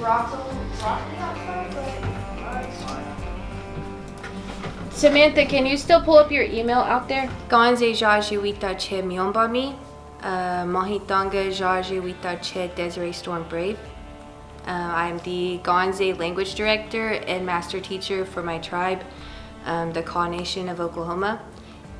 rocky outside, but it's fine. Samantha, can you still pull up your email out there? Ganze jaji wita che mionbami, mahitanga jaji wita che Desiree Storm Brave. I'm the Ganze language director and master teacher for my tribe, the Kaw Nation of Oklahoma.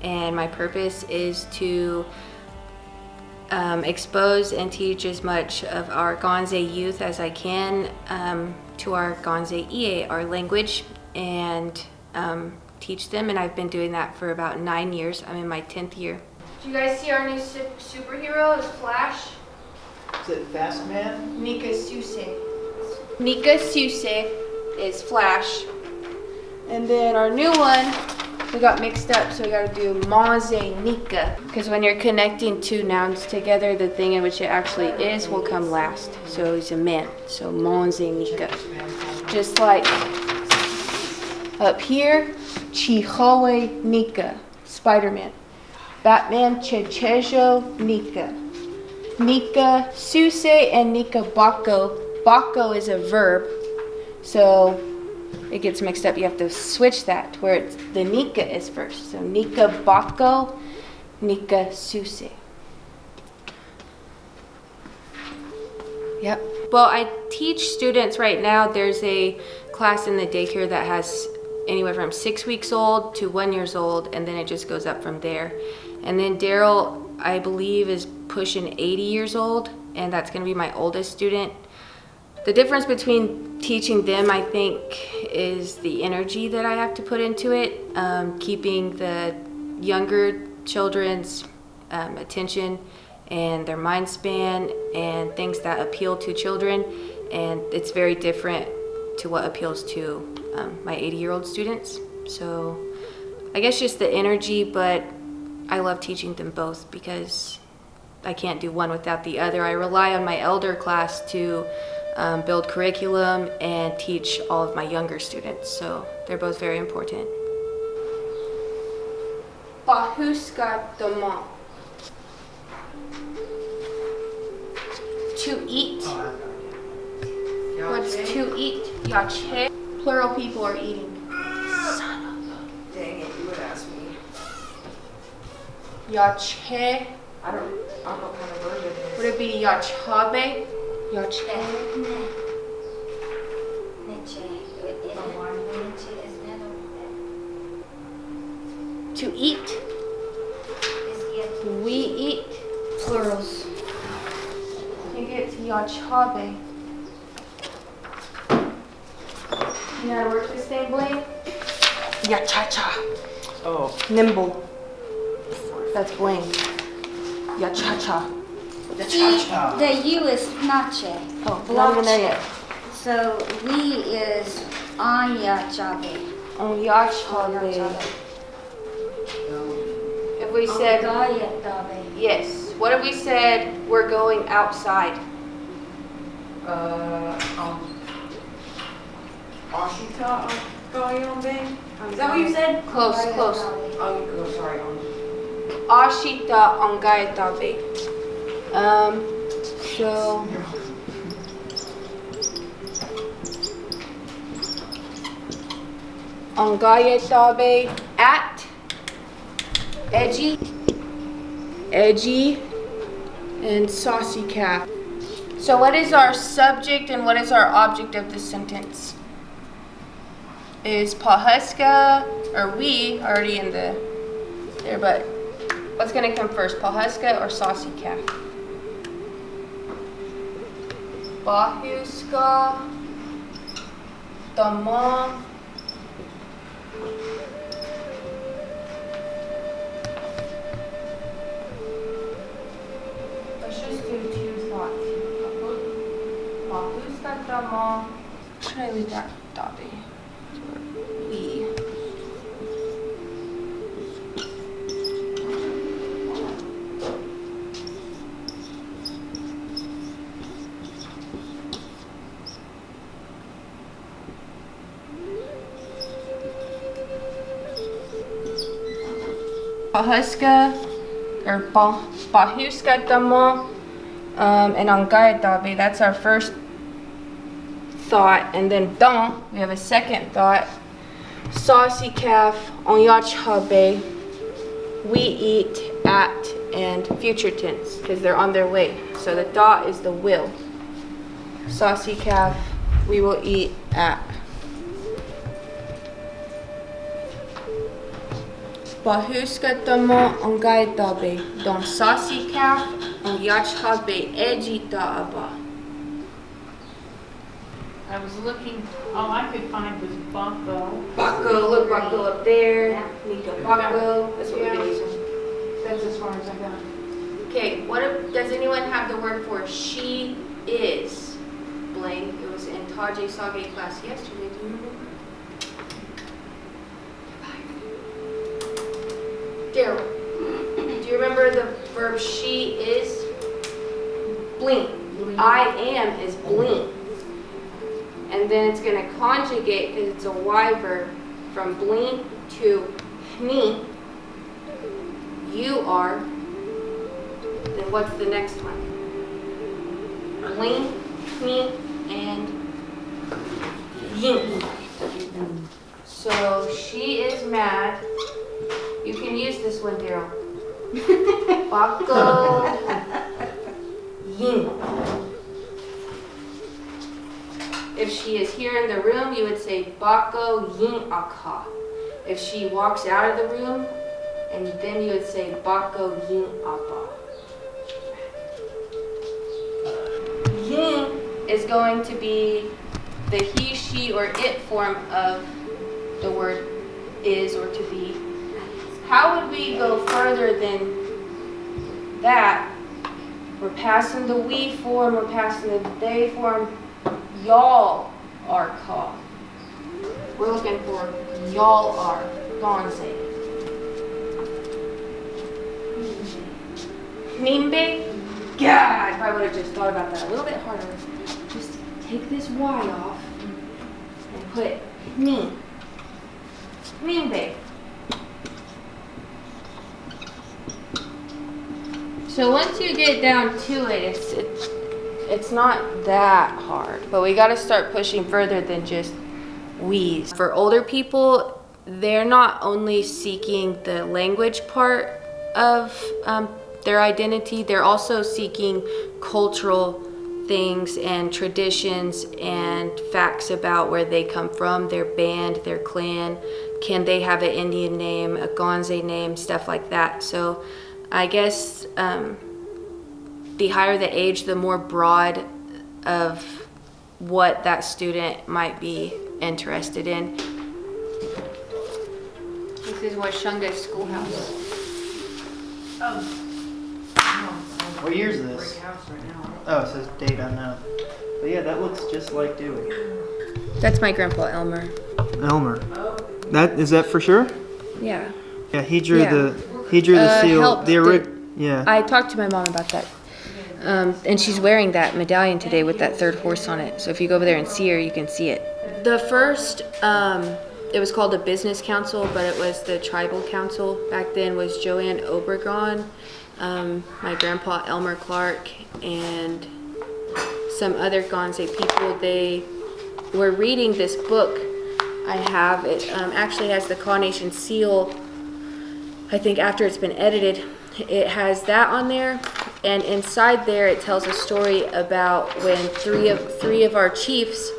And my purpose is to expose and teach as much of our Ganze youth as I can to our Ganze Ie, our language, and teach them. And I've been doing that for about 9 years. I'm in my 10th year. Do you guys see our new superhero is Flash? Is it Fast Man? Nika Suse. Nika Suse is Flash. And then our new one, we got mixed up, so we got to do Maze Nika. Because when you're connecting two nouns together, the thing in which it actually is will come last. So he's a man. So Maze Nika. Just like up here, Chihoe Nika, Spider-Man. Batman Chechejo Nika. Nika Suse and Nika Bako. Bako is a verb, so it gets mixed up. You have to switch that to where it's, the Nika is first. So Nika Bako, Nika Suse. Yep. Well, I teach students right now. There's a class in the daycare that has anywhere from 6 weeks old to 1 year old, and then it just goes up from there. And then Daryl, I believe, is pushing 80 years old, and that's going to be my oldest student. The difference between teaching them, I think, is the energy that I have to put into it, keeping the younger children's attention and their mind span and things that appeal to children, and it's very different to what appeals to my 80-year-old students. So I guess just the energy, but I love teaching them both because I can't do one without the other. I rely on my elder class to build curriculum and teach all of my younger students, so they're both very important. Bahuska doma. To eat. What's to eat? Yache. Plural people are eating. Son of a... Dang it, you would ask me. Yache. I don't know what kind of version it is. Would it be yachabe? Yache. To eat. We eat. Plurals. I think it's yachabe. You know how to work this thing, Blaine? Yachacha. Oh. Nimble. That's Blaine. Yachacha. Cha-cha. The U is nache. Oh, not even there yet. So we is anyachabe. On yachabe. If we said, yes. What if we said we're going outside? Ashita Gayombe? Is that what you said? Close. Oh, sorry. Ashita ongaetabe. So ongaetabe at edgy, and saucy calf. So what is our subject and what is our object of this sentence? Is Pahuska, or we already in the there, but what's gonna come first, Pahuska or saucy calf? Bahuska, Dama. Let's just do two thoughts. Bahuska, Dama. Should I leave that Dabi? We. Pahuska or Bahuska Dama and Angaya Dabi. That's our first thought, and then don, we have a second thought. Saucy calf, on yachabe, we eat at, and future tense, because they're on their way. So the da is the will. Saucy calf, we will eat at. Bahuska tomo on gaitabe, don saucy calf, on yachabe ejita aba. I was looking, all I could find was Bonko. Bako, look, Bako up there. Nika Bako. That's what we've been using. That's as far as I got. Okay, does anyone have the word for she is blank? It was in Tajay Sage class yesterday. Do you remember? Daryl, do you remember the verb she is? Blink. I am is blink. And then it's going to conjugate because it's a Y verb from blink to hni. You are. Then what's the next one? Blink, hni, and yin. So she is mad. You can use this one, Daryl. Bako yin. If she is here in the room, you would say Bako yin aka. If she walks out of the room, and then you would say Bako yin apa. Yin is going to be the he, she, or it form of the word is or to be. How would we go further than that? We're passing the we form, we're passing the they form. Y'all are called. We're looking for y'all are. Gonze. Nimbe? God, I probably would have just thought about that a little bit harder. Just take this Y off and put ni. Nimbe. So once you get down to it, it's not that hard, but we got to start pushing further than just we's. For older people, they're not only seeking the language part of their identity, they're also seeking cultural things and traditions and facts about where they come from, their band, their clan. Can they have an Indian name, a Gonze name, stuff like that. So I guess the higher the age, the more broad of what that student might be interested in. This is Washunga's schoolhouse. What year is this? Oh, it says date unknown. But yeah, that looks just like Dewey. That's my grandpa Elmer. Elmer. That is that for sure? Yeah. Yeah, he drew the seal. Yeah. I talked to my mom about that. And she's wearing that medallion today with that third horse on it. So if you go over there and see her, you can see it. The first, it was called a business council, but it was the tribal council back then, was Joanne Obregon, my grandpa Elmer Clark, and some other Gonze people. They were reading this book I have. It actually has the Kaw Nation seal. I think after it's been edited, it has that on there, and inside there it tells a story about when three of our chiefs,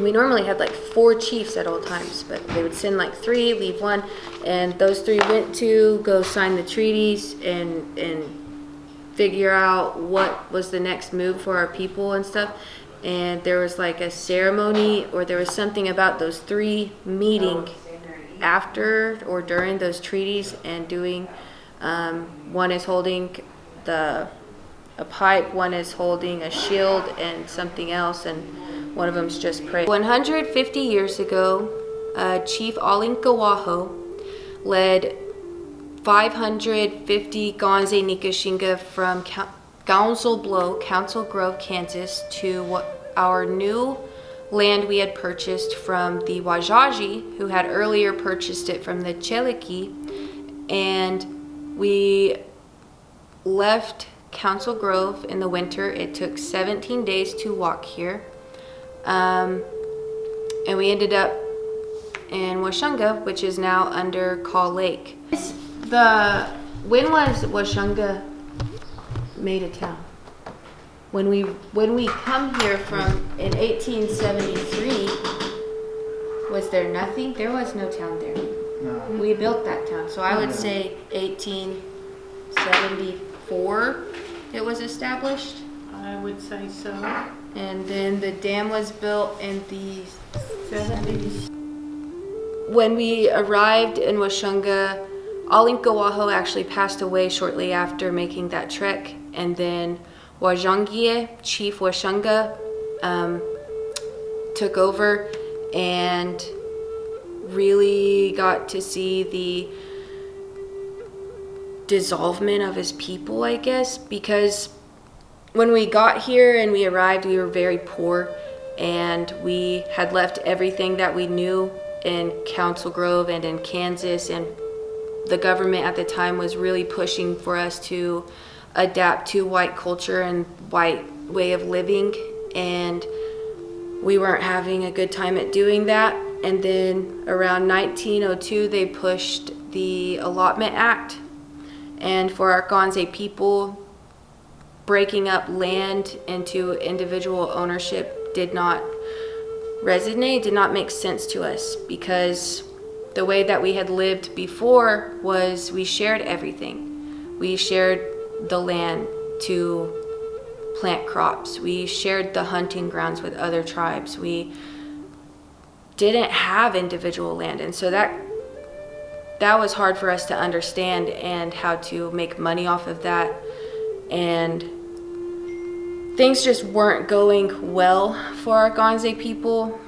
we normally had like 4 chiefs at all times, but they would send like 3, leave 1, and those 3 went to go sign the treaties and figure out what was the next move for our people and stuff. And there was like a ceremony, or there was something about those 3 meeting after or during those treaties and doing, one is holding a pipe, one is holding a shield and something else, and one of them's just praying. 150 years ago, Chief Alinkawaho led 550 Gonze Nikashinga from Council Grove, Kansas to our new land we had purchased from the Wajaji, who had earlier purchased it from the Cheliki, and we left Council Grove in the winter. It took 17 days to walk here. And we ended up in Washunga, which is now under Call Lake. When was Washunga made a town? When we come here from in 1873, was there nothing? There was no town there. No. We built that town, so I would say 1874 it was established. I would say so. And then the dam was built in the 70s. When we arrived in Washunga, Alinkawaho actually passed away shortly after making that trek. And then Wazhangie, Chief Washunga, took over and really got to see the dissolvement of his people, I guess, because when we got here and we arrived, we were very poor, and we had left everything that we knew in Council Grove and in Kansas, and the government at the time was really pushing for us to adapt to white culture and white way of living, and we weren't having a good time at doing that. And then around 1902, they pushed the Allotment Act, and for our Ganze people, breaking up land into individual ownership did not resonate, did not make sense to us, because the way that we had lived before was we shared everything. We shared the land to plant crops. We shared the hunting grounds with other tribes. We didn't have individual land, and so that was hard for us to understand and how to make money off of that. And things just weren't going well for our Ganze people.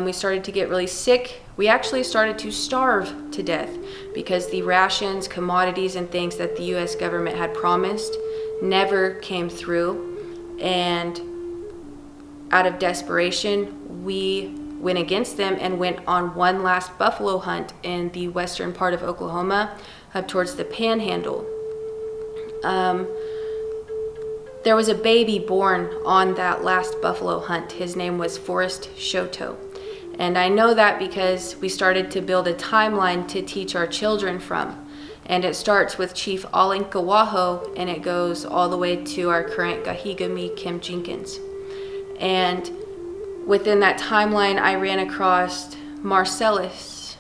We started to get really sick. We actually started to starve to death because the rations, commodities, and things that the U.S. government had promised never came through. And out of desperation, we went against them and went on one last buffalo hunt in the western part of Oklahoma, up towards the Panhandle. There was a baby born on that last buffalo hunt. His name was Forrest Shoto. And I know that because we started to build a timeline to teach our children from. And it starts with Chief Alinkawaho, and it goes all the way to our current Gahigami Kim Jenkins. And within that timeline, I ran across Marcellus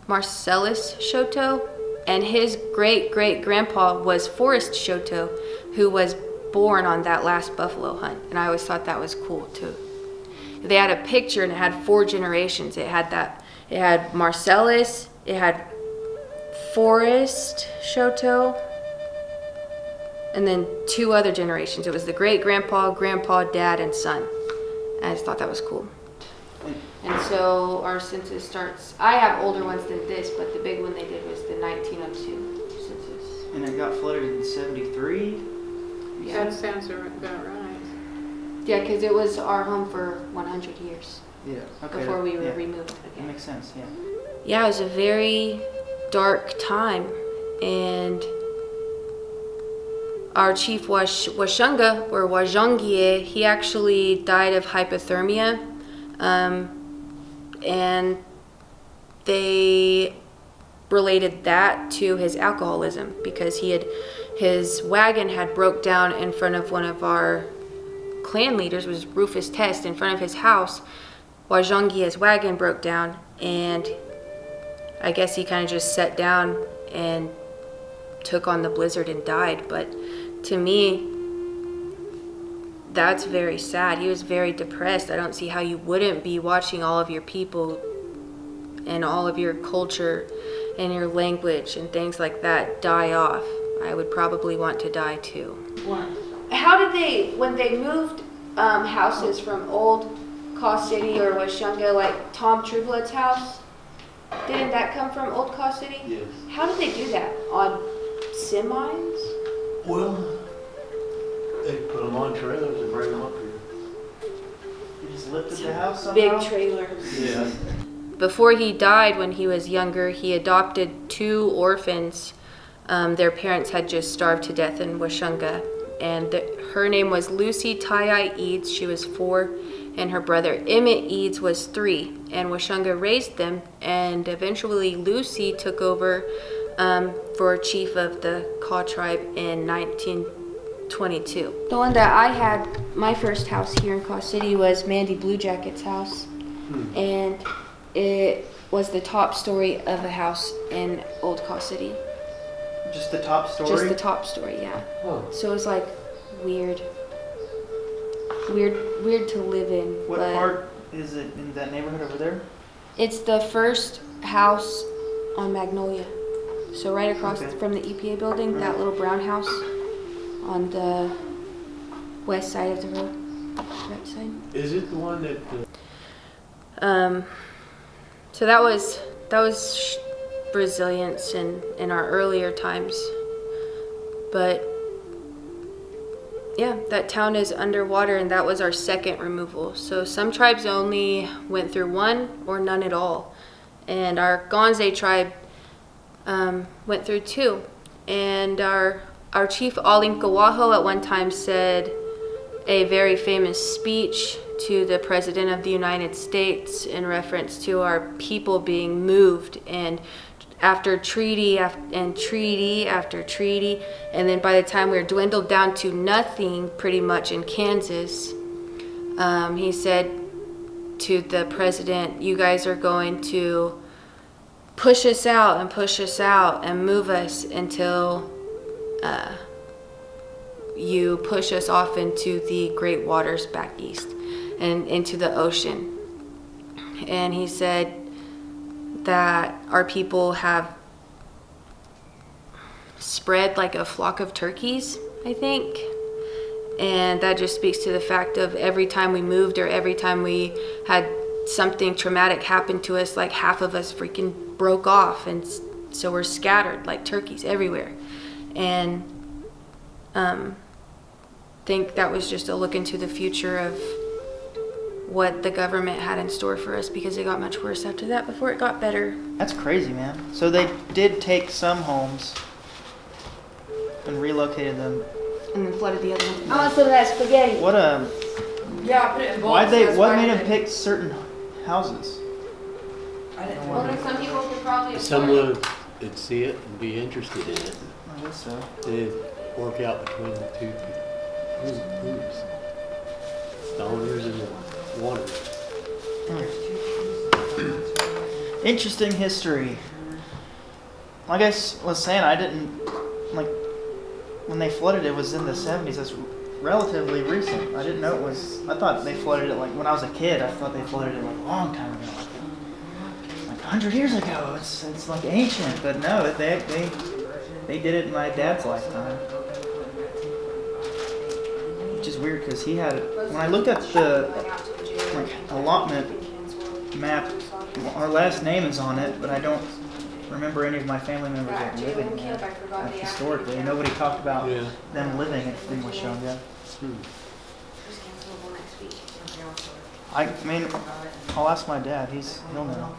Shoto, and his great-great-grandpa was Forrest Shoto, who was born on that last buffalo hunt. And I always thought that was cool too. They had a picture and it had 4 generations. It had Marcellus, it had Forrest Shoto, and then 2 other generations. It was the great-grandpa, grandpa, dad, and son. And I just thought that was cool. And so our census starts, I have older ones than this, but the big one they did was the 1902 census. And it got flooded in 73? Yeah. That sounds about right. Yeah, because it was our home for 100 years. Yeah. Okay. Before we were yeah. removed That again. makes sense, yeah. Yeah, it was a very dark time, and our chief Washunga, or Wazhangie, he actually died of hypothermia, and they related that to his alcoholism because his wagon had broke down in front of one of our clan leaders, was Rufus Test, in front of his house. Wazhangie's wagon broke down, and I guess he kind of just sat down and took on the blizzard and died. But to me, that's very sad. He was very depressed. I don't see how you wouldn't be watching all of your people and all of your culture and your language and things like that die off. I would probably want to die too. What? How did they, when they moved houses from Old Caw City or Washunga, like Tom Trublett's house, didn't that come from Old Caw City? Yes. How did they do that? On semis? Well, they put them on trailers and bring them up here. You just lifted the house somehow? Big trailers. Yeah. Before he died, when he was younger, he adopted 2 orphans. Their parents had just starved to death in Washunga, and her name was Lucy Tai Eads. She was 4, and her brother Emmett Eads was 3. And Washunga raised them, and eventually Lucy took over for chief of the Kaw tribe in 1922. The one that I had, my first house here in Kaw City, was Mandy Blue Jacket's house, and it was the top story of a house in Old Kaw City. Just the top story? Just the top story, yeah. Oh. So it was like weird to live in. What but part is it in that neighborhood over there? It's the first house on Magnolia. So right across from the EPA building, that little brown house on the west side of the road. Right side. Is it the one that? So that was Brazilians in our earlier times, but yeah, that town is underwater, and that was our second removal. So some tribes only went through 1 or none at all, and our Gonze tribe went through 2. And our chief Alinkawaho at one time said a very famous speech to the President of the United States in reference to our people being moved, and after treaty and treaty after treaty, and then by the time we were dwindled down to nothing pretty much in Kansas, he said to the president, you guys are going to push us out and move us until you push us off into the great waters back east and into the ocean. And he said that our people have spread like a flock of turkeys, I think. And that just speaks to the fact of every time we moved or every time we had something traumatic happen to us, like half of us freaking broke off, and so we're scattered like turkeys everywhere. And think that was just a look into the future of what the government had in store for us, because it got much worse after that before it got better. That's crazy, man. So they did take some homes and relocated them. And then flooded the other one. I want some of that spaghetti. What Yeah, I put it in bowls. Why so that's what why I made them did. pick certain houses? I didn't Well, then some people could probably Someone would see it and be interested in it. I guess so. It'd work out between the two groups. The owners and the water. Interesting history. Like I was saying, I didn't, like, when they flooded it was in the 70s. That's relatively recent. I didn't know it was, I thought they flooded it, like, when I was a kid, I thought they flooded it, like, a long time ago. Like 100 years ago. It's like ancient, but no, they did it in my dad's lifetime. Which is weird, because he had, when I looked at the, like, allotment map, our last name is on it, but I don't remember any of my family members like living there. Like, historically, nobody talked about them living in Washunga. I mean, I'll ask my dad. He'll know.